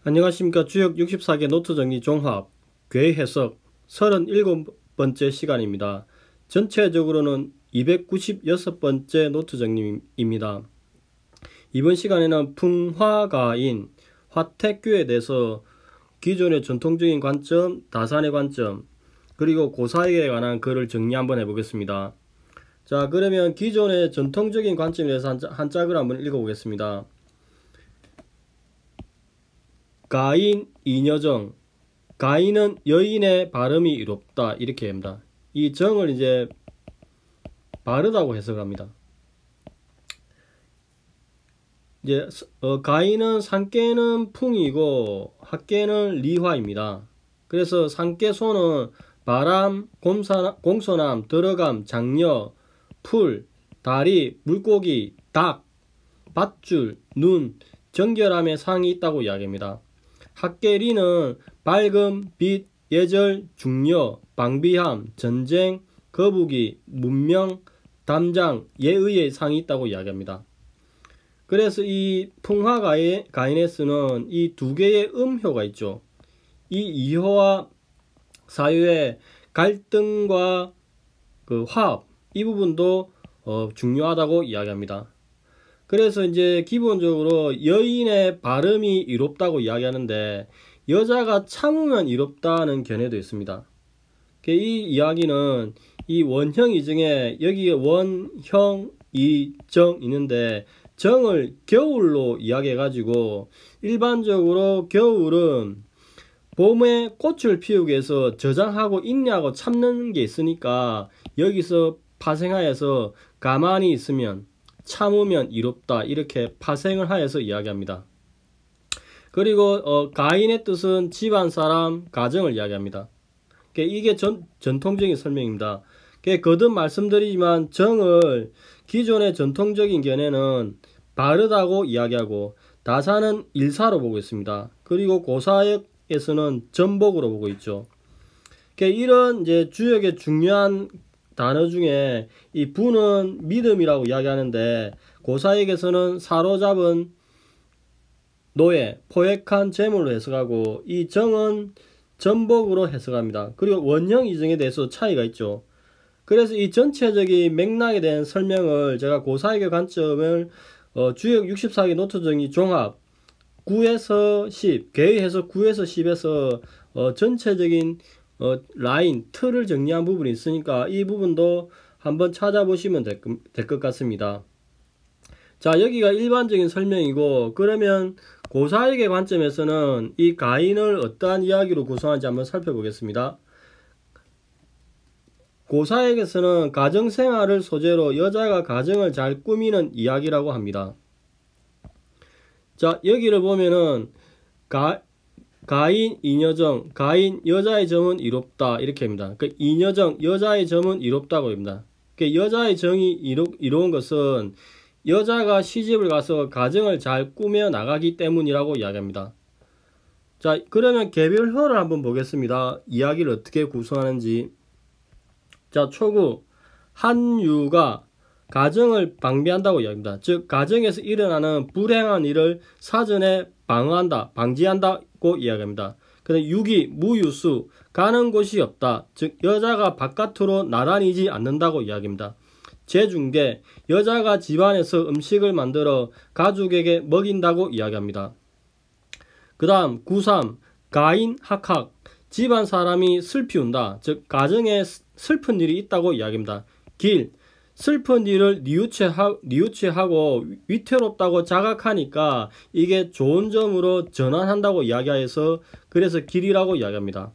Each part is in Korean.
안녕하십니까. 주역 64개 노트 정리 종합 괴 해석 37번째 시간입니다. 전체적으로는 296번째 노트 정리입니다. 이번 시간에는 풍화가인 화택교에 대해서 기존의 전통적인 관점, 다산의 관점, 그리고 고사역에 관한 글을 정리 한번 해보겠습니다. 자, 그러면 기존의 전통적인 관점에 대해서 한 짝을 한번 읽어보겠습니다. 가인 이녀정, 가인은 여인의 발음이 이롭다 이렇게 합니다. 이 정을 이제 바르다고 해석합니다. 이제 가인은 상께는 풍이고 학께는 리화입니다. 그래서 상께소는 바람, 공소남, 들어감, 장려, 풀, 다리, 물고기, 닭, 밧줄, 눈, 정결함의 상이 있다고 이야기합니다. 학계리는 밝음, 빛, 예절, 중려, 방비함, 전쟁, 거북이, 문명, 담장, 예의의 상이 있다고 이야기합니다. 그래서 이 풍화가인에 쓰는 이 두 개의 음효가 있죠. 이 이효와 사유의 갈등과 그 화합, 이 부분도 중요하다고 이야기합니다. 그래서 이제 기본적으로 여인의 발음이 이롭다고 이야기하는데 여자가 참으면 이롭다는 견해도 있습니다. 이 이야기는 이 원형 이정에 여기에 원형 이정 있는데 정을 겨울로 이야기해 가지고 일반적으로 겨울은 봄에 꽃을 피우기 위해서 저장하고 인내하고 참는 게 있으니까 여기서 파생하여서 가만히 있으면 참으면 이롭다 이렇게 파생을 하여서 이야기합니다. 그리고 가인의 뜻은 집안 사람, 가정을 이야기합니다. 이게 전통적인 설명입니다. 거듭 말씀드리지만 정을 기존의 전통적인 견해는 바르다고 이야기하고 다사는 일사로 보고 있습니다. 그리고 고사역에서는 전복으로 보고 있죠. 이런 이제 주역의 중요한 단어 중에 이 부는 믿음이라고 이야기하는데 고사역에서는 사로잡은 노예, 포획한 재물로 해석하고 이 정은 전복으로 해석합니다. 그리고 원형 이정에 대해서 차이가 있죠. 그래서 이 전체적인 맥락에 대한 설명을 제가 고사역의 관점을 주역 64개 노트 정리 종합 9에서 10, 개의 해석 9에서 10에서 전체적인 라인, 틀을 정리한 부분이 있으니까 이 부분도 한번 찾아보시면 될 것 같습니다. 자, 여기가 일반적인 설명이고 그러면 고사역의 관점에서는 이 가인을 어떠한 이야기로 구성하는지 한번 살펴보겠습니다. 고사역에서는 가정생활을 소재로 여자가 가정을 잘 꾸미는 이야기라고 합니다. 자, 여기를 보면은 가인 이녀정, 가인 여자의 점은 이롭다 이렇게 합니다. 이녀정 여자의 점은 이롭다고 합니다. 여자의 정이 이로운 것은 여자가 시집을 가서 가정을 잘 꾸며 나가기 때문이라고 이야기합니다. 자, 그러면 개별효를 한번 보겠습니다. 이야기를 어떻게 구성하는지. 자, 초구 한유가 가정을 방비한다고 이야기합니다. 즉 가정에서 일어나는 불행한 일을 사전에 방어한다, 방지한다고 이야기합니다. 그다음 유기, 무유수, 가는 곳이 없다. 즉 여자가 바깥으로 나다니지 않는다고 이야기합니다. 제중계, 여자가 집안에서 음식을 만들어 가족에게 먹인다고 이야기합니다. 그 다음 구삼, 가인 학학, 집안 사람이 슬피운다. 즉 가정에 슬픈 일이 있다고 이야기합니다. 길, 슬픈 일을 뉘우치하고 위태롭다고 자각하니까 이게 좋은 점으로 전환한다고 이야기해서 그래서 길이라고 이야기합니다.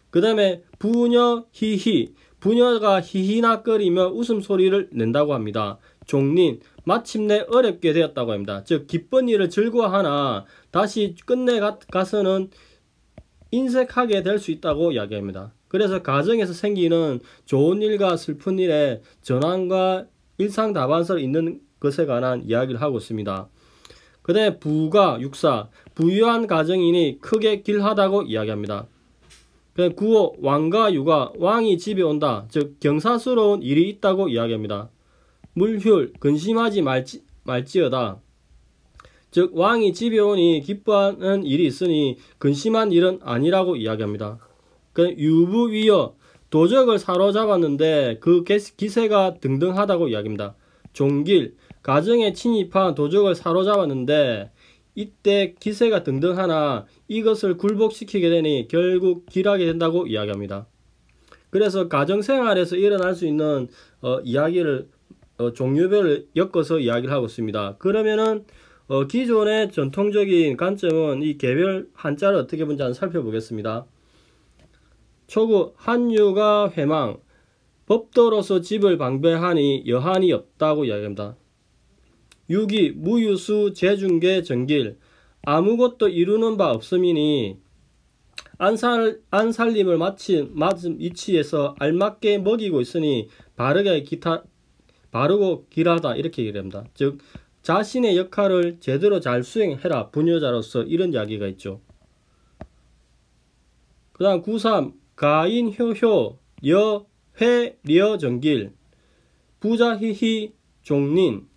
그 다음에 부녀 히히, 부녀가 히히낙거리며 웃음소리를 낸다고 합니다. 종린, 마침내 어렵게 되었다고 합니다. 즉 기쁜 일을 즐거워하나 다시 끝내 가서는 인색하게 될 수 있다고 이야기합니다. 그래서 가정에서 생기는 좋은 일과 슬픈 일의 전환과 일상다반설 있는 것에 관한 이야기를 하고 있습니다. 그 다음에 부가 육사, 부유한 가정이니 크게 길하다고 이야기합니다. 구호 왕과 유가, 왕이 집에 온다. 즉 경사스러운 일이 있다고 이야기합니다. 물휴, 근심하지 말지어다. 즉 왕이 집에 오니 기뻐하는 일이 있으니 근심한 일은 아니라고 이야기합니다. 그 유부위여 도적을 사로잡았는데 그 기세가 등등하다고 이야기합니다. 종길 가정에 침입한 도적을 사로잡았는데 이때 기세가 등등하나 이것을 굴복시키게 되니 결국 길하게 된다고 이야기합니다. 그래서 가정생활에서 일어날 수 있는 이야기를 종류별로 엮어서 이야기를 하고 있습니다. 그러면은 기존의 전통적인 관점은 이 개별 한자를 어떻게 본지 한번 살펴보겠습니다. 초구 한유가 회망 법도로서 집을 방배하니 여한이 없다고 이야기합니다. 6이 무유수 재중계 정길 아무것도 이루는 바 없음이니 안살림을 맞은 위치에서 알맞게 먹이고 있으니 바르고 길하다 이렇게 얘기합니다. 즉 자신의 역할을 제대로 잘 수행해라 부녀자로서 이런 이야기가 있죠. 그 다음 9.3 가인 효효 여회 려정길 부자희희 종린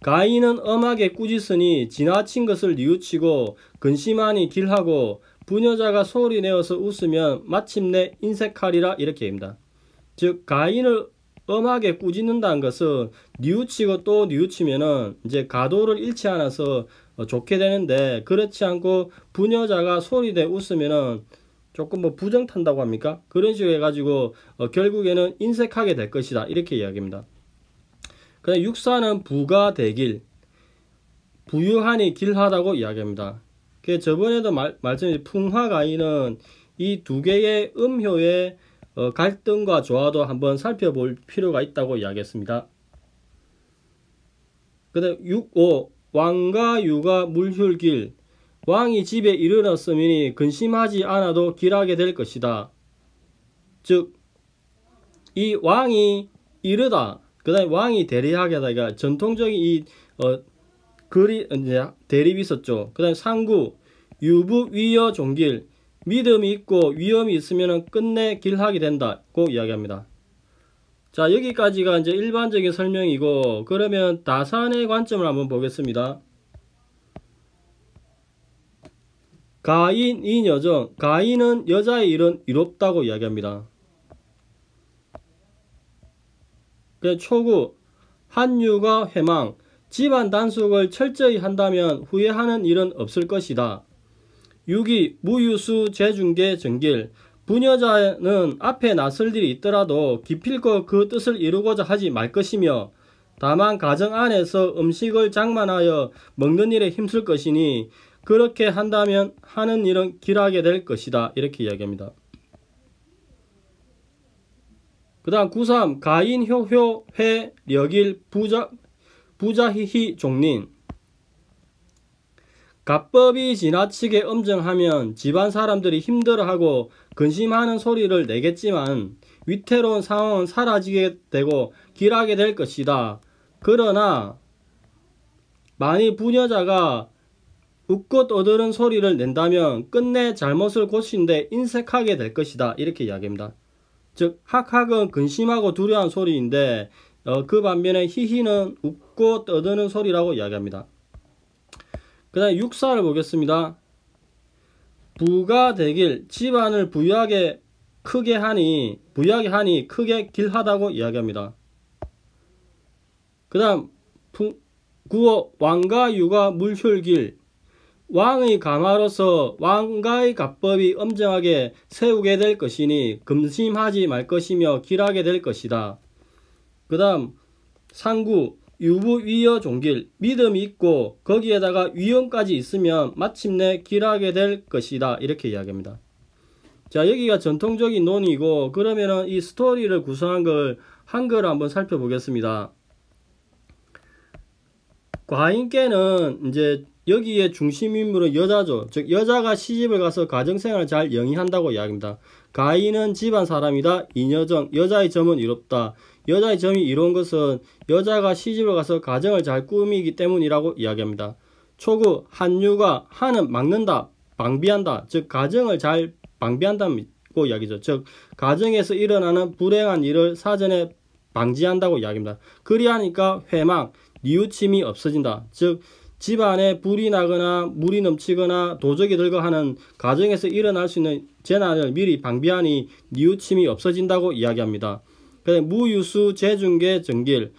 가인은 엄하게 꾸짖으니 지나친 것을 뉘우치고 근심하니 길하고 부녀자가 소리내어서 웃으면 마침내 인색하리라 이렇게 합니다. 즉 가인을 엄하게 꾸짖는다는 것은 뉘우치고 또 뉘우치면은 이제 가도를 잃지 않아서 좋게 되는데 그렇지 않고 부녀자가 소리내 웃으면은 조금 뭐 부정탄다고 합니까? 그런 식으로 해가지고 결국에는 인색하게 될 것이다 이렇게 이야기합니다. 그다음 6사는 부가 대길 부유하니 길하다고 이야기합니다. 저번에도 말씀드린 풍화가인은 이 두 개의 음효의 갈등과 조화도 한번 살펴볼 필요가 있다고 이야기했습니다. 그 다음 6.5 왕과 유가 물휼길 왕이 집에 이르렀으니 근심하지 않아도 길하게 될 것이다. 즉 이 왕이 이르다 그 다음에 왕이 대리하게 하다가 전통적인 이 대립이 있었죠. 그 다음에 상구 유부 위여 종길 믿음이 있고 위험이 있으면 끝내 길하게 된다고 이야기합니다. 자 여기까지가 이제 일반적인 설명이고 그러면 다산의 관점을 한번 보겠습니다. 가인 이여정 가인은 여자의 일은 이롭다고 이야기합니다. 초구 한유가 회망 집안 단속을 철저히 한다면 후회하는 일은 없을 것이다. 6이 무유수 재중계 정길 부녀자는 앞에 나설 일이 있더라도 기필코 그 뜻을 이루고자 하지 말 것이며 다만 가정 안에서 음식을 장만하여 먹는 일에 힘쓸 것이니 그렇게 한다면 하는 일은 길하게 될 것이다 이렇게 이야기합니다. 그 다음 9.3 가인 효효 회 려길 부자희희 종린 가법이 지나치게 엄정하면 집안 사람들이 힘들어하고 근심하는 소리를 내겠지만 위태로운 상황은 사라지게 되고 길하게 될 것이다. 그러나 만일 부녀자가 웃고 떠드는 소리를 낸다면 끝내 잘못을 고치는데 인색하게 될 것이다 이렇게 이야기합니다. 즉 학학은 근심하고 두려운 소리인데 그 반면에 희희는 웃고 떠드는 소리라고 이야기합니다. 그 다음에 6사를 보겠습니다. 부가 되길 집안을 부유하게 하니 크게 길하다고 이야기합니다. 그 다음 9호 왕과 유가 물휼길 왕의 가마로서 왕가의 가법이 엄정하게 세우게 될 것이니 근심하지 말 것이며 길하게 될 것이다. 그 다음 상구 유부 위여 종길 믿음이 있고 거기에다가 위험까지 있으면 마침내 길하게 될 것이다 이렇게 이야기합니다. 자 여기가 전통적인 논이고 그러면은 이 스토리를 구성한 걸 한글로 한번 살펴보겠습니다. 과인께는 이제 여기에 중심 인물은 여자죠. 즉 여자가 시집을 가서 가정생활을 잘 영위한다고 이야기합니다. 가인은 집안 사람이다. 이여정 여자의 점은 이롭다. 여자의 점이 이로운 것은 여자가 시집을 가서 가정을 잘 꾸미기 때문이라고 이야기합니다. 초구 한유가 한은 막는다 방비한다. 즉 가정을 잘 방비한다고 이야기죠. 즉 가정에서 일어나는 불행한 일을 사전에 방지한다고 이야기합니다. 그리하니까 회망 뉘우침이 없어진다. 즉 집안에 불이 나거나 물이 넘치거나 도적이 들고 하는 가정에서 일어날 수 있는 재난을 미리 방비하니 뉘우침이 없어진다고 이야기합니다. 무유수, 재중계, 정길.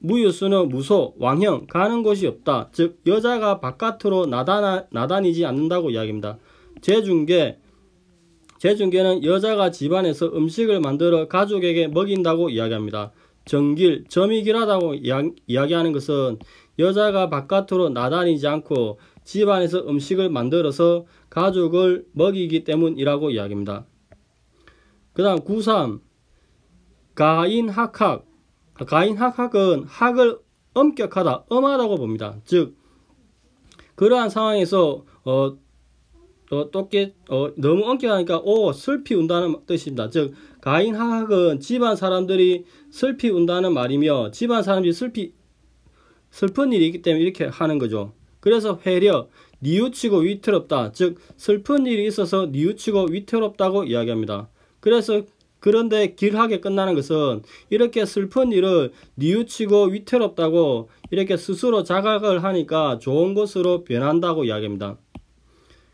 무유수는 무소, 왕형, 가는 곳이 없다. 즉 여자가 바깥으로 나다니지 않는다고 이야기합니다. 재중계는 여자가 집안에서 음식을 만들어 가족에게 먹인다고 이야기합니다. 정길, 점이 길하다고 이야기하는 것은 여자가 바깥으로 나다니지 않고 집안에서 음식을 만들어서 가족을 먹이기 때문이라고 이야기합니다. 그 다음 9.3 가인학학. 가인학학은 학을 엄격하다, 엄하다고 봅니다. 즉 그러한 상황에서 너무 엄격하니까 슬피 운다는 뜻입니다. 즉 가인학학은 집안 사람들이 슬피 운다는 말이며 집안 사람들이 슬픈 일이 있기 때문에 이렇게 하는 거죠. 그래서 회려, 뉘우치고 위태롭다. 즉 슬픈 일이 있어서 뉘우치고 위태롭다고 이야기합니다. 그런데 길하게 끝나는 것은 이렇게 슬픈 일을 뉘우치고 위태롭다고 이렇게 스스로 자각을 하니까 좋은 것으로 변한다고 이야기합니다.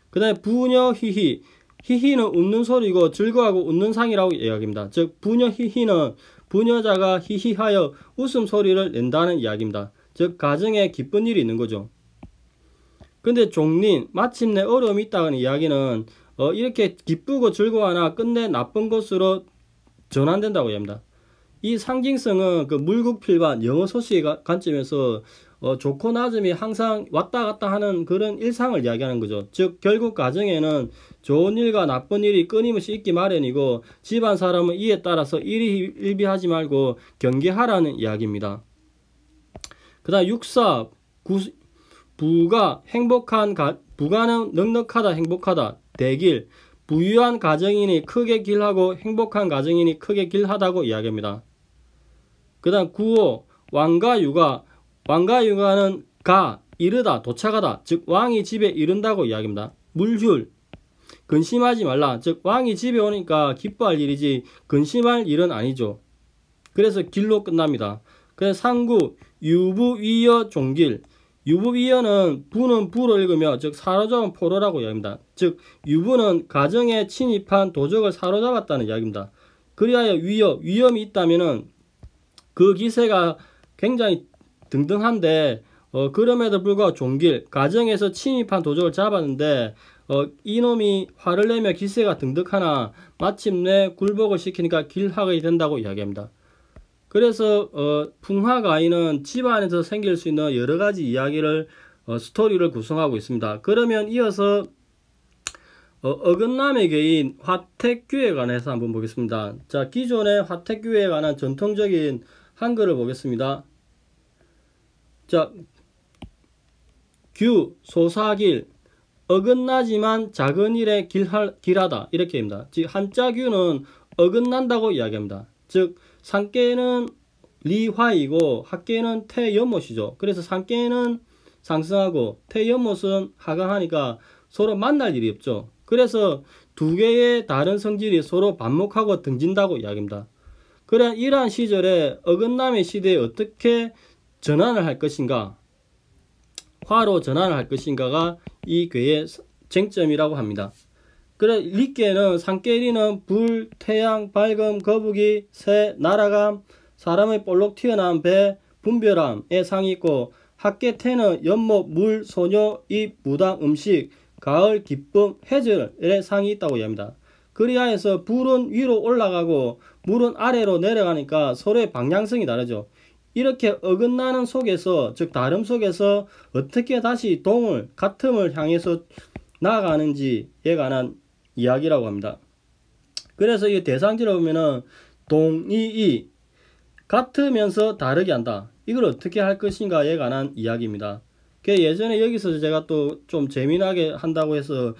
그 다음에 부녀 히히. 히히는 웃는 소리고 즐거워하고 웃는 상이라고 이야기합니다. 즉 부녀 히히는 부녀자가 히히하여 웃음소리를 낸다는 이야기입니다. 즉 가정에 기쁜 일이 있는 거죠. 근데 종린, 마침내 어려움이 있다는 이야기는 이렇게 기쁘고 즐거워하나 끝내 나쁜 것으로 전환된다고 합니다. 이 상징성은 그 물국필반 영어 소식의 관점에서 좋고 낮음이 항상 왔다 갔다 하는 그런 일상을 이야기하는 거죠. 즉 결국 가정에는 좋은 일과 나쁜 일이 끊임없이 있기 마련이고 집안 사람은 이에 따라서 일희일비하지 말고 경계하라는 이야기입니다. 그 다음 6.4 부가는 넉넉하다, 행복하다. 대길, 부유한 가정이니 크게 길하고 행복한 가정이니 크게 길하다고 이야기합니다. 그 다음 9.5 왕가유가는 이르다, 도착하다. 즉 왕이 집에 이른다고 이야기합니다. 물휼, 근심하지 말라. 즉 왕이 집에 오니까 기뻐할 일이지 근심할 일은 아니죠. 그래서 길로 끝납니다. 그래서 상구, 유부위여 종길. 유부위여는 부는 부로 읽으며 즉 사로잡은 포로라고 이야기합니다. 즉 유부는 가정에 침입한 도적을 사로잡았다는 이야기입니다. 그리하여 위험이 있다면은 그 기세가 굉장히 등등한데 그럼에도 불구하고 종길, 가정에서 침입한 도적을 잡았는데 이놈이 화를 내며 기세가 등등하나 마침내 굴복을 시키니까 길하게 된다고 이야기합니다. 그래서 풍화가인은 집안에서 생길 수 있는 여러가지 이야기를 스토리를 구성하고 있습니다. 그러면 이어서 어긋남의 개인 화택규에 관해서 한번 보겠습니다. 자, 기존의 화택규에 관한 전통적인 한글을 보겠습니다. 자, 규, 소사길, 어긋나지만 작은 일에 길하다 이렇게 합니다. 즉 한자규는 어긋난다고 이야기합니다. 즉 상께는 리화이고 학계는 태연못이죠. 그래서 상께는 상승하고 태연못은 하강하니까 서로 만날 일이 없죠. 그래서 두 개의 다른 성질이 서로 반목하고 등진다고 이야기합니다. 그래 이러한 시절에 어긋남의 시대에 어떻게 전환을 할 것인가, 화로 전환을 할 것인가가 이 괴의 쟁점이라고 합니다. 그래 리께는 상께리는 불, 태양, 밝음, 거북이, 새, 날아감, 사람의 볼록 튀어나온 배, 분별함의 상이 있고 학계 태는 연못, 물, 소녀, 입, 무당, 음식, 가을, 기쁨, 해절의 상이 있다고 이야기합니다. 그리하여서 불은 위로 올라가고 물은 아래로 내려가니까 서로의 방향성이 다르죠. 이렇게 어긋나는 속에서, 즉 다름 속에서 어떻게 다시 같음을 향해서 나아가는지에 관한 이야기라고 합니다. 그래서 이 대상지를 보면은 동이이, 같으면서 다르게 한다. 이걸 어떻게 할 것인가에 관한 이야기입니다. 예전에 여기서 제가 또 좀 재미나게 한다고 해서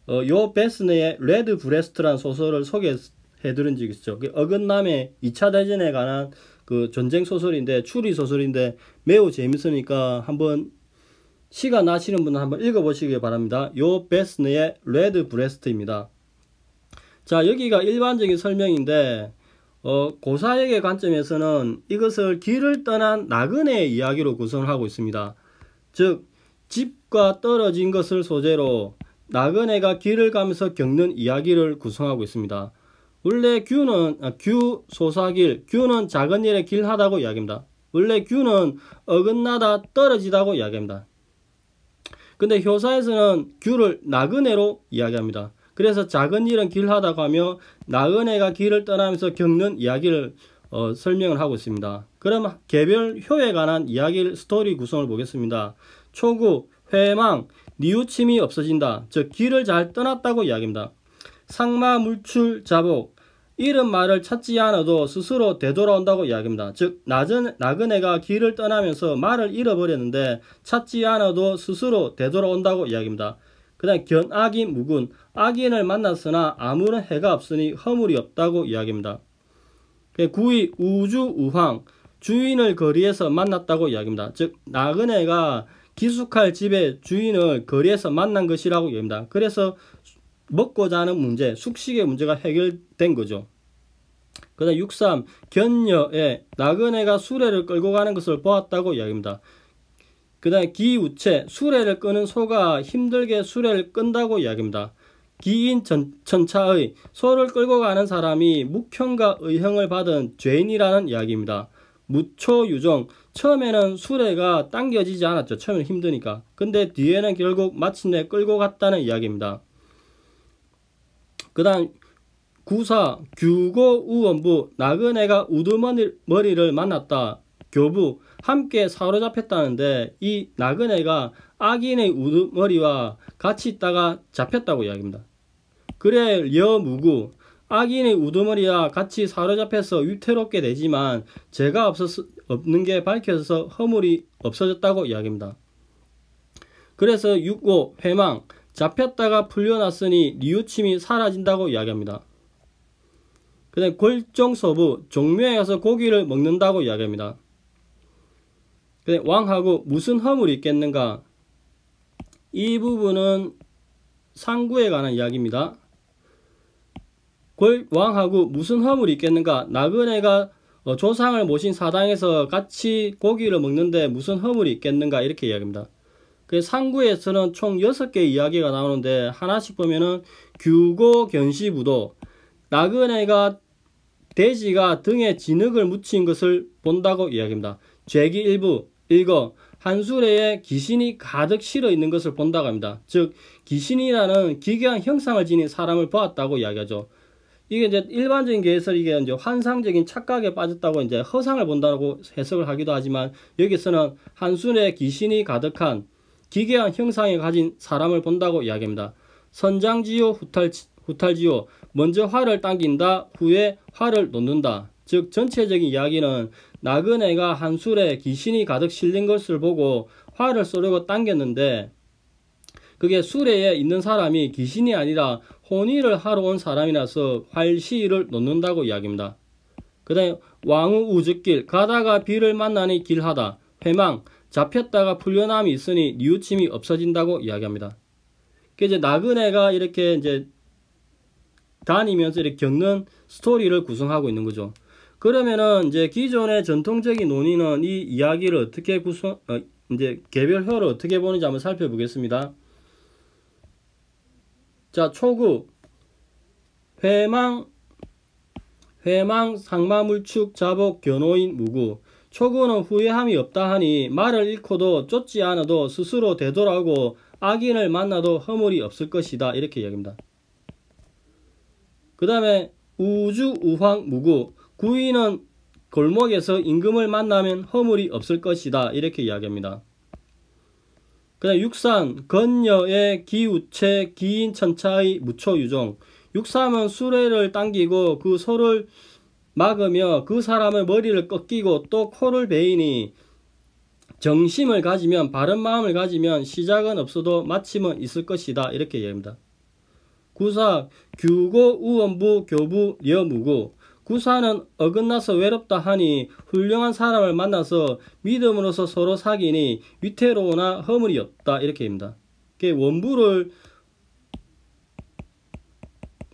요 베스네의 레드 브레스트라는 소설을 소개해드린 적이 있죠. 어긋남의 2차 대전에 관한 그 전쟁 소설인데, 추리 소설인데 매우 재밌으니까 한번 시간 나시는 분은 한번 읽어보시기 바랍니다. 요 베스네의 레드 브레스트입니다. 자, 여기가 일반적인 설명인데 고사역의 관점에서는 이것을 길을 떠난 나그네의 이야기로 구성을 하고 있습니다. 즉 집과 떨어진 것을 소재로 나그네가 길을 가면서 겪는 이야기를 구성하고 있습니다. 원래 규 소사길, 규는 작은 일에 길하다고 이야기합니다. 원래 규는 어긋나다 떨어지다고 이야기합니다. 근데 효사에서는 규를 나그네로 이야기합니다. 그래서 작은 일은 길하다고 하며 나그네가 길을 떠나면서 겪는 이야기를 설명을 하고 있습니다. 그럼 개별 효에 관한 이야기를 스토리 구성을 보겠습니다. 초구, 회망, 뉘우침이 없어진다. 즉 길을 잘 떠났다고 이야기합니다. 상마, 물출, 자복, 잃은 말을 찾지 않아도 스스로 되돌아온다고 이야기합니다. 즉 나그네가 길을 떠나면서 말을 잃어버렸는데 찾지 않아도 스스로 되돌아온다고 이야기합니다. 그 다음 견악인 무군, 악인을 만났으나 아무런 해가 없으니 허물이 없다고 이야기합니다. 구의 우주 우황, 주인을 거리에서 만났다고 이야기합니다. 즉 나그네가 기숙할 집의 주인을 거리에서 만난 것이라고 이야기합니다. 그래서 먹고 자는 문제, 숙식의 문제가 해결된 거죠. 그 다음 6.3 견녀에 나그네가 수레를 끌고 가는 것을 보았다고 이야기합니다. 그 다음 기우체, 수레를 끄는 소가 힘들게 수레를 끈다고 이야기합니다. 기인 천차의, 소를 끌고 가는 사람이 묵형과 의형을 받은 죄인이라는 이야기입니다. 무초유종, 처음에는 수레가 당겨지지 않았죠. 처음에는 힘드니까. 근데 뒤에는 결국 마침내 끌고 갔다는 이야기입니다. 그 다음 구사, 규고우원부, 나그네가 우두머리를 만났다. 교부, 함께 사로잡혔다는데 이 나그네가 악인의 우두머리와 같이 있다가 잡혔다고 이야기합니다. 그래 여무구, 악인의 우두머리와 같이 사로잡혀서 위태롭게 되지만 죄가 없는 게 밝혀져서 허물이 없어졌다고 이야기합니다. 그래서 6.5 회망, 잡혔다가 풀려났으니 뉘우침이 사라진다고 이야기합니다. 그 다음 골종서부, 종묘에 가서 고기를 먹는다고 이야기합니다. 그 다음 왕하고 무슨 허물이 있겠는가, 이 부분은 상구에 관한 이야기입니다. 왕하고 무슨 허물이 있겠는가, 나그네가 조상을 모신 사당에서 같이 고기를 먹는데 무슨 허물이 있겠는가 이렇게 이야기합니다. 그 상구에서는 총 6개의 이야기가 나오는데 하나씩 보면은 규고 견시부도, 나그네가 돼지가 등에 진흙을 묻힌 것을 본다고 이야기합니다. 죄기 일부, 읽어 한 수레에 귀신이 가득 실어 있는 것을 본다고 합니다. 즉 귀신이라는 기괴한 형상을 지닌 사람을 보았다고 이야기하죠. 이게 이제 일반적인 계에서 이게 이제 환상적인 착각에 빠졌다고 이제 허상을 본다고 해석을 하기도 하지만, 여기서는 한 수레에 귀신이 가득한 기괴한 형상을 가진 사람을 본다고 이야기합니다. 선장지요 후탈지요, 먼저 활을 당긴다, 후에 활을 놓는다. 즉 전체적인 이야기는 나그네가 한 술에 귀신이 가득 실린 것을 보고 활을 쏘려고 당겼는데 그게 수레에 있는 사람이 귀신이 아니라 혼의를 하러 온 사람이라서 활시를 놓는다고 이야기합니다. 그 다음에 왕우 우즈길, 가다가 비를 만나니 길하다. 회망, 잡혔다가 풀려남이 있으니 뉘우침이 없어진다고 이야기합니다. 이제 나그네가 이렇게 이제 다니면서 이렇게 겪는 스토리를 구성하고 있는 거죠. 그러면은 이제 기존의 전통적인 논의는 이 이야기를 어떻게 이제 개별효를 어떻게 보는지 한번 살펴보겠습니다. 자, 초구 회망, 상마물축, 자복, 견호인, 무구. 초구는 후회함이 없다 하니 말을 잃고도 쫓지 않아도 스스로 되돌아오고 악인을 만나도 허물이 없을 것이다 이렇게 이야기합니다. 그 다음에 우주, 우황, 무구. 구인은 골목에서 임금을 만나면 허물이 없을 것이다 이렇게 이야기합니다. 그 다음 육산, 건녀의 기우체, 기인 천차의 무초유종. 육삼은 수레를 당기고 그 소를 막으며 그 사람의 머리를 꺾이고 또 코를 베이니 정심을 가지면, 바른 마음을 가지면 시작은 없어도 마침은 있을 것이다 이렇게 이야기합니다. 구사, 규고 우원부 교부 여무구. 구사는 어긋나서 외롭다 하니 훌륭한 사람을 만나서 믿음으로서 서로 사귀니 위태로우나 허물이 없다 이렇게 합니다. 원부를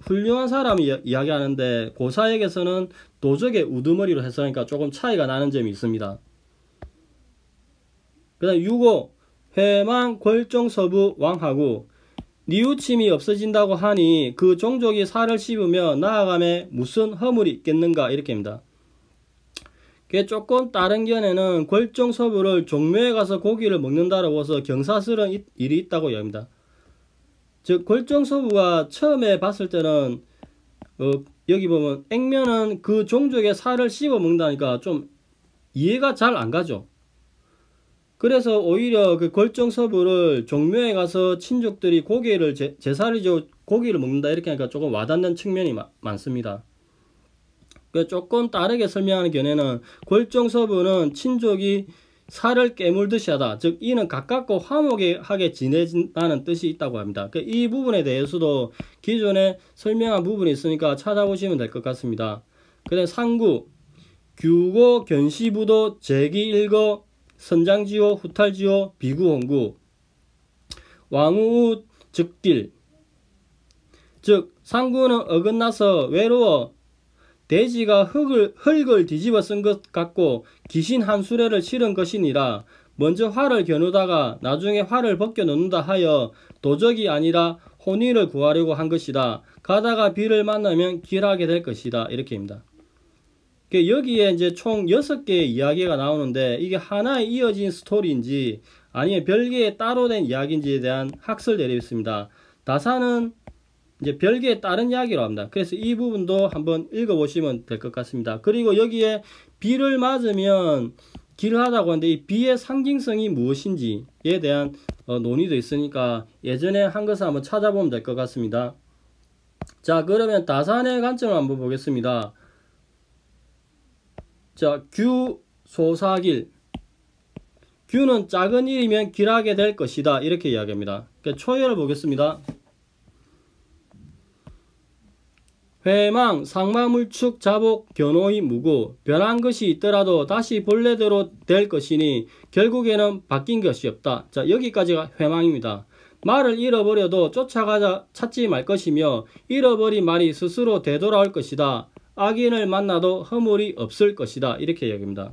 훌륭한 사람이 이야기하는데 고사역에서는 도적의 우두머리로 해석하니까 조금 차이가 나는 점이 있습니다. 그 다음 6호 회망 궐종서부 왕하고 뉘우침이 없어진다고 하니 그 종족이 살을 씹으며 나아감에 무슨 허물이 있겠는가 이렇게입니다. 조금 다른 견해는 궐종서부를 종묘에 가서 고기를 먹는다라고 해서 경사스러운 일이 있다고 이야기합니다. 즉 궐종서부가 처음에 봤을 때는 여기 보면 액면은 그 종족의 살을 씹어 먹는다니까 좀 이해가 잘 안 가죠. 그래서 오히려 그 궐종서부를 종묘에 가서 친족들이 고기를 제사를 지어 고기를 먹는다 이렇게 하니까 조금 와닿는 측면이 많습니다. 조금 다르게 설명하는 견해는 궐종서부는 친족이 살을 깨물듯이 하다, 즉 이는 가깝고 화목하게 지내진다는 뜻이 있다고 합니다. 이 부분에 대해서도 기존에 설명한 부분이 있으니까 찾아보시면 될 것 같습니다. 그 다음 상구, 규고 견시부도 제기일거 선장지호 후탈지호 비구홍구 왕우 즉딜, 즉 상구는 어긋나서 외로워 돼지가 흙을 뒤집어 쓴 것 같고 귀신 한 수레를 실은 것이니라. 먼저 활을 겨누다가 나중에 활을 벗겨 놓는다 하여 도적이 아니라 혼의를 구하려고 한 것이다. 가다가 비를 만나면 길하게 될 것이다. 이렇게입니다. 여기에 이제 총 6개의 이야기가 나오는데 이게 하나에 이어진 스토리인지 아니면 별개의 따로 된 이야기인지에 대한 학설 대립이 있습니다. 다사는 이제 별개의 다른 이야기로 합니다. 그래서 이 부분도 한번 읽어보시면 될 것 같습니다. 그리고 여기에 비를 맞으면 길하다고 하는데 이 비의 상징성이 무엇인지에 대한 논의도 있으니까 예전에 한 것을 한번 찾아보면 될 것 같습니다. 자, 그러면 다산의 관점을 한번 보겠습니다. 자, 규소사길, 규는 작은 일이면 길하게 될 것이다 이렇게 이야기합니다. 초열을 보겠습니다. 회망 상마물축 자복 견호의 무고, 변한 것이 있더라도 다시 본래대로 될 것이니 결국에는 바뀐 것이 없다. 자, 여기까지가 회망입니다. 말을 잃어버려도 쫓아가자 찾지 말 것이며 잃어버린 말이 스스로 되돌아올 것이다. 악인을 만나도 허물이 없을 것이다 이렇게 이야기합니다.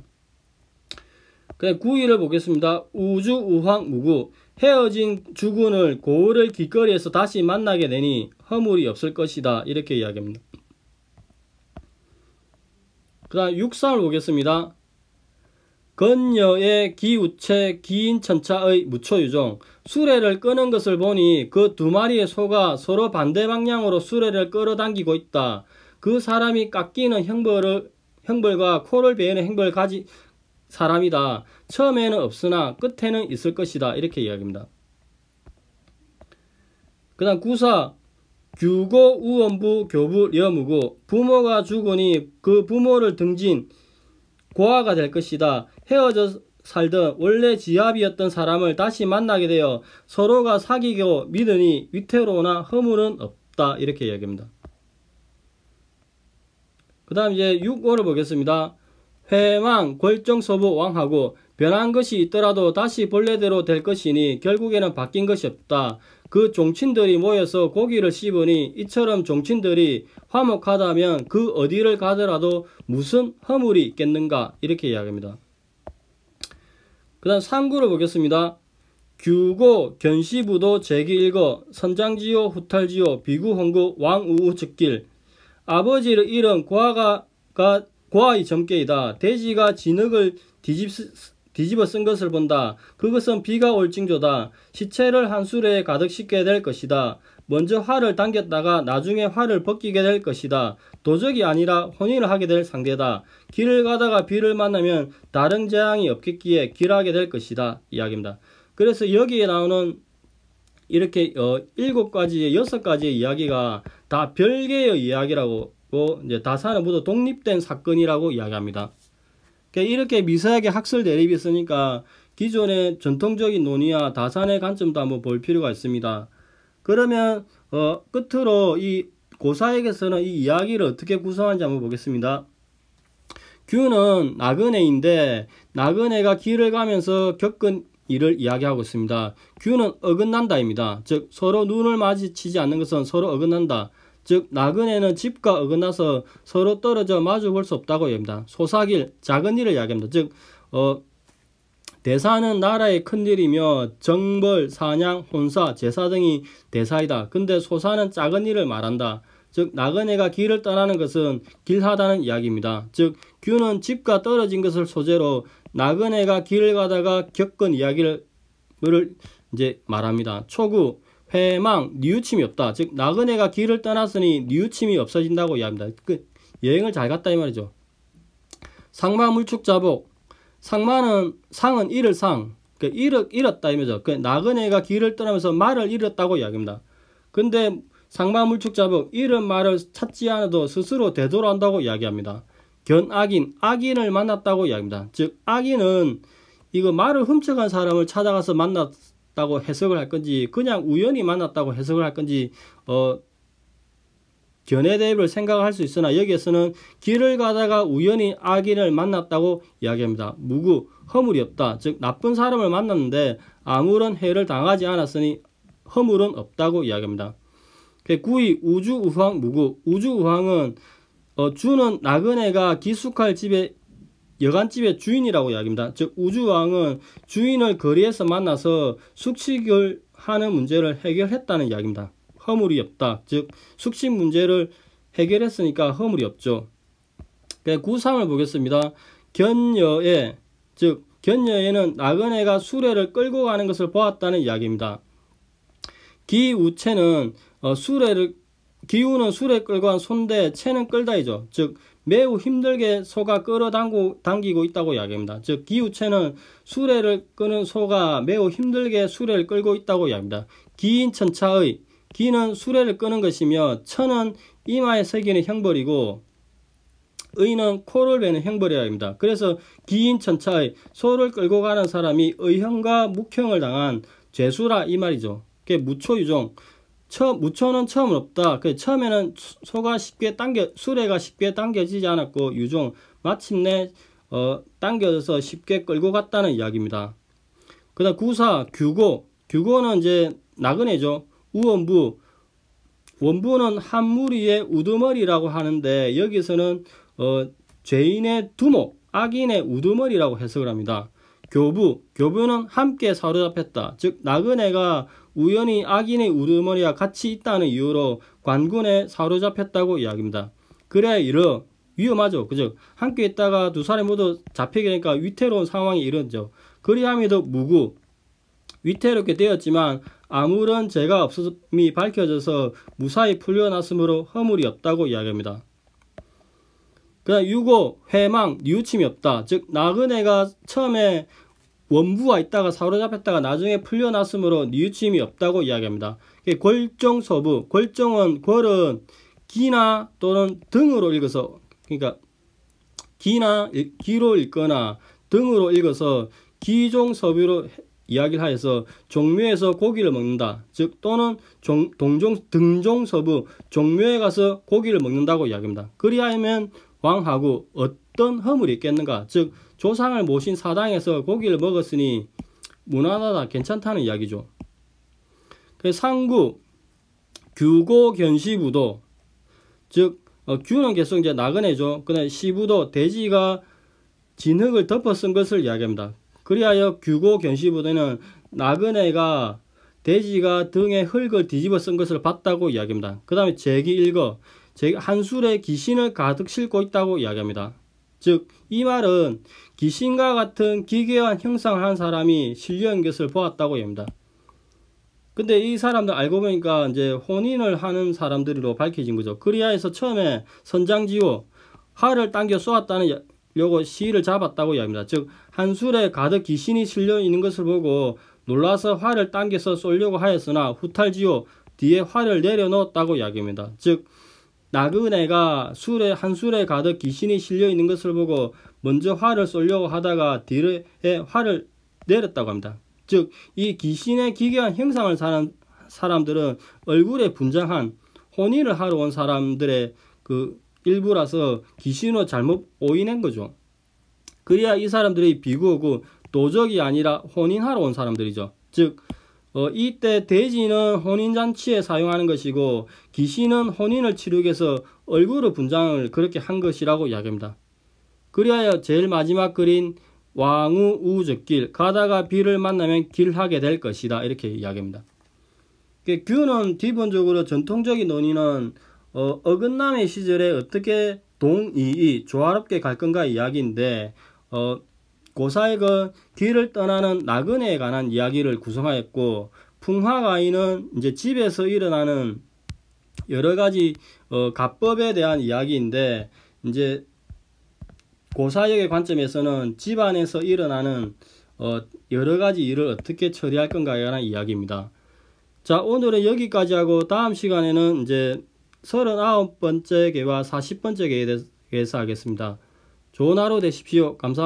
그다음 9위를 보겠습니다. 우주 우황 무구, 헤어진 주군을 고을을 길거리에서 다시 만나게 되니 허물이 없을 것이다 이렇게 이야기합니다. 그 다음 6상을 보겠습니다. 건여의 기우체 기인천차의 무초유종, 수레를 끄는 것을 보니 그 두 마리의 소가 서로 반대 방향으로 수레를 끌어당기고 있다. 그 사람이 깎이는 형벌과 코를 베이는 행벌을 가진 사람이다. 처음에는 없으나 끝에는 있을 것이다 이렇게 이야기합니다. 그 다음 9사 규고 우원부 교부 여무고, 부모가 죽으니 그 부모를 등진 고아가 될 것이다. 헤어져 살던 원래 지압이었던 사람을 다시 만나게 되어 서로가 사귀고 믿으니 위태로우나 허물은 없다 이렇게 이야기합니다. 그 다음 이제 6호를 보겠습니다. 회망 궐종서부 왕하고, 변한 것이 있더라도 다시 본래대로 될 것이니 결국에는 바뀐 것이 없다. 그 종친들이 모여서 고기를 씹으니 이처럼 종친들이 화목하다면 그 어디를 가더라도 무슨 허물이 있겠는가 이렇게 이야기합니다. 그 다음 3구를 보겠습니다. 규고 견시부도 제기일거 선장지요 후탈지요 비구홍구 왕우우 즉길, 아버지를 잃은 고아의 점괘이다. 돼지가 진흙을 뒤집어 쓴 것을 본다. 그것은 비가 올 징조다. 시체를 한 수레에 가득 싣게 될 것이다. 먼저 활을 당겼다가 나중에 활을 벗기게 될 것이다. 도적이 아니라 혼인을 하게 될 상대다. 길을 가다가 비를 만나면 다른 재앙이 없겠기에 길하게 될 것이다 이야기입니다. 그래서 여기에 나오는 이렇게 7가지의 6가지의 이야기가 다 별개의 이야기라고 이제 다사는 모두 독립된 사건이라고 이야기합니다. 이렇게 미세하게 학설 대립이 있으니까 기존의 전통적인 논의와 다산의 관점도 한번 볼 필요가 있습니다. 그러면 끝으로 이 고사에게서는 이 이야기를 어떻게 구성하는지 한번 보겠습니다. 규는 나그네인데 나그네가 길을 가면서 겪은 일을 이야기하고 있습니다. 규는 어긋난다입니다. 즉 서로 눈을 마주치지 않는 것은 서로 어긋난다. 즉 나그네는 집과 어긋나서 서로 떨어져 마주 볼 수 없다고 얘기합니다. 소사길 작은 일을 이야기합니다. 즉 대사는 나라의 큰일이며 정벌, 사냥, 혼사, 제사 등이 대사이다. 근데 소사는 작은 일을 말한다. 즉 나그네가 길을 떠나는 것은 길하다는 이야기입니다. 즉 규는 집과 떨어진 것을 소재로 나그네가 길을 가다가 겪은 이야기를 이제 말합니다. 초구, 회망, 뉘우침이 없다. 즉 나그네가 길을 떠났으니 뉘우침이 없어진다고 이야기합니다. 여행을 잘 갔다 이 말이죠. 상마 물축자복, 상은 잃을 상, 잃었다 이거죠. 나그네가 길을 떠나면서 말을 잃었다고 이야기합니다. 근데 상마 물축자복, 잃은 말을 찾지 않아도 스스로 되돌아온다고 이야기합니다. 견악인, 악인을 만났다고 이야기합니다. 즉 악인은 이거 말을 훔쳐간 사람을 찾아가서 만났다고 해석을 할 건지 그냥 우연히 만났다고 해석을 할 건지 견해 대입을 생각할 수 있으나 여기에서는 길을 가다가 우연히 악인을 만났다고 이야기합니다. 무구, 허물이 없다. 즉 나쁜 사람을 만났는데 아무런 해를 당하지 않았으니 허물은 없다고 이야기합니다. 구이, 우주우황, 무구. 우주우황은 주는 나그네가 기숙할 집에 여간집의 주인이라고 이야기합니다. 즉 우주우황은 주인을 거리에서 만나서 숙식을 하는 문제를 해결했다는 이야기입니다. 허물이 없다. 즉 숙식 문제를 해결했으니까 허물이 없죠. 구상을 보겠습니다. 견여에, 즉 견여에는 나그네가 수레를 끌고 가는 것을 보았다는 이야기입니다. 기우체는 기우는 수레 끌고 간 손대, 채는 끌다이죠. 즉 매우 힘들게 소가 끌어당기고 있다고 이야기합니다. 즉 기우체는 수레를 끄는 소가 매우 힘들게 수레를 끌고 있다고 이야기합니다. 기인천차의, 기는 수레를 끄는 것이며 천은 이마에 새기는 형벌이고 의는 코를 베는 형벌이라 합니다. 그래서 기인천차의, 소를 끌고 가는 사람이 의형과 묵형을 당한 죄수라 이 말이죠. 그게 무초유종, 무초는 처음은 없다. 처음에는 수레가 쉽게 당겨지지 않았고 유종, 마침내 당겨져서 쉽게 끌고 갔다는 이야기입니다. 그 다음 구사, 규고는 이제 나그네죠. 우원부, 원부는 한 무리의 우두머리라고 하는데 여기서는 죄인의 두목, 악인의 우두머리라고 해석을 합니다. 교부는 함께 사로잡혔다. 즉 나그네가 우연히 악인의 우두머리와 같이 있다는 이유로 관군에 사로잡혔다고 이야기합니다. 그래야 위험하죠. 그죠? 함께 있다가 두 사람이 모두 잡히게 되니까 위태로운 상황이 이르죠. 그리함에도 무구, 위태롭게 되었지만 아무런 죄가 없음이 밝혀져서 무사히 풀려났으므로 허물이 없다고 이야기합니다. 그 다음 유고, 회망, 뉘우침이 없다. 즉 나그네가 처음에 원부와 있다가 사로잡혔다가 나중에 풀려났으므로 뉘우침이 없다고 이야기합니다. 골정서부, 골정은 골은 기나 또는 등으로 읽어서, 그러니까 기로 읽거나 등으로 읽어서 기종서부로 이야기를 하여서 종묘에서 고기를 먹는다. 즉 또는 등종서부, 종묘에 가서 고기를 먹는다고 이야기합니다. 그리하면 왕하고 어떤 허물이 있겠는가? 즉 조상을 모신 사당에서 고기를 먹었으니 무난하다, 괜찮다는 이야기죠. 상구, 규고, 견시부도, 즉 규는 계속 이제 나그네죠. 그다음 시부도, 돼지가 진흙을 덮어 쓴 것을 이야기합니다. 그리하여 규고, 견시부도는 나그네가 돼지가 등에 흙을 뒤집어 쓴 것을 봤다고 이야기합니다. 그 다음에 제기일거, 한술에 귀신을 가득 싣고 있다고 이야기합니다. 즉 이 말은 귀신과 같은 기괴한 형상을 한 사람이 실려온 것을 보았다고 합니다. 근데 이 사람들 알고 보니까 이제 혼인을 하는 사람들로 밝혀진 거죠. 그리하여서 처음에 선장지호, 활을 당겨 쏘았다는 요거 시를 잡았다고 이야기합니다. 즉 한술에 가득 귀신이 실려 있는 것을 보고 놀라서 활을 당겨서 쏘려고 하였으나 후탈지호, 뒤에 활을 내려놓았다고 이야기합니다. 즉 나그네가 한술에 가득 귀신이 실려 있는 것을 보고 먼저 활을 쏘려고 하다가 뒤에 활을 내렸다고 합니다. 즉 이 귀신의 기괴한 형상을 사는 사람들은 얼굴에 분장한 혼인을 하러 온 사람들의 그 일부라서 귀신으로 잘못 오인한 거죠. 그래야 이 사람들이 비구어고 도적이 아니라 혼인하러 온 사람들이죠. 즉 이때 돼지는 혼인잔치에 사용하는 것이고 귀신은 혼인을 치르기 위해서 얼굴의 분장을 그렇게 한 것이라고 이야기합니다. 그리하여 제일 마지막 글인 왕우 우적길 가다가 비를 만나면 길하게 될 것이다 이렇게 이야기합니다. 규는 기본적으로 전통적인 논의는 어긋남의 시절에 어떻게 동이이 조화롭게 갈 건가 이야기인데 고사익은 길을 떠나는 나그네에 관한 이야기를 구성하였고 풍화가인은 이제 집에서 일어나는 여러 가지 가법에 대한 이야기인데 이제 고사역의 관점에서는 집안에서 일어나는 여러 가지 일을 어떻게 처리할 건가에 관한 이야기입니다. 자, 오늘은 여기까지 하고 다음 시간에는 이제 39번째 개와 40번째 개에 대해서 하겠습니다. 좋은 하루 되십시오. 감사합니다.